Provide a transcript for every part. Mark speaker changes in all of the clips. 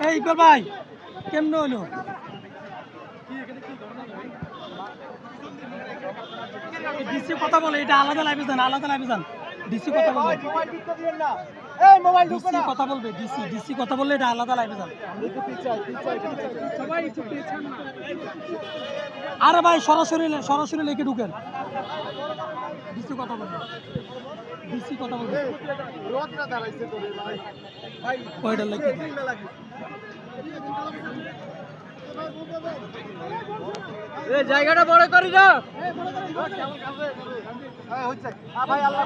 Speaker 1: এই ইকবাল ভাই কেমনে হলো? ডিসি কথা বলে, এটা আলাদা লাইভে যান, আলাদা লাইভে যান। ডিসি কথা বলবে, ডিসি কথা বলবে, ডিসি কথা বললে এটা আলাদা লাইভে যান। আরে ভাই সরাসরি লেখে ঢুকেন। ডিসি কথা বলবে, ডিসি কথা বলবে, ওইটা লেখে জায়গাটা বড় করি না ভাই। আল্লাহ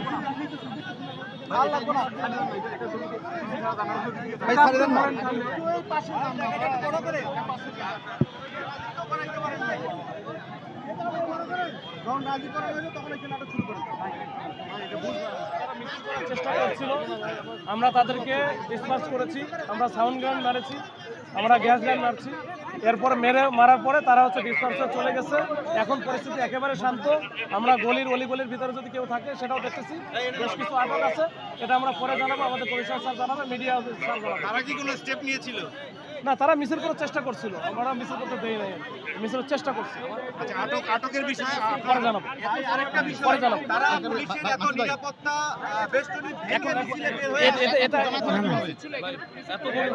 Speaker 2: চেষ্টা করছিল, আমরা তাদেরকে ডিসপার্স করেছি, আমরা সাউন্ড গান মারেছি, আমরা গ্যাস গান মারছি। এরপর মারার পরে তারা ডিসপার্সে চলে গেছে। এখন পরিস্থিতি একেবারে শান্ত। আমরা অলিগলির ভিতরে যদি কেউ থাকে সেটাও দেখতেছি। বেশ কিছু আটক আছে, এটা আমরা পরে জানাবো, আমাদের পরিষদ স্যার জানাবে, মিডিয়া স্যার জানাবে।
Speaker 3: তারা কি কোনো স্টেপ নিয়েছিল?
Speaker 2: না, তারা মিছিল করার চেষ্টা করছিল, আমরা মিছিল করতে দেই নাই, মিছিলের চেষ্টা করছি।
Speaker 3: আচ্ছা, আটকের বিষয়ে
Speaker 2: পরে জানাবো,
Speaker 3: আরেকটা বিষয়,
Speaker 2: পরে জানাবো।
Speaker 3: তারা পুলিশের এত নিরাপত্তা বেষ্টনী ভেঙে মিছিলে বের হয়ে
Speaker 2: এটা
Speaker 3: এত বড়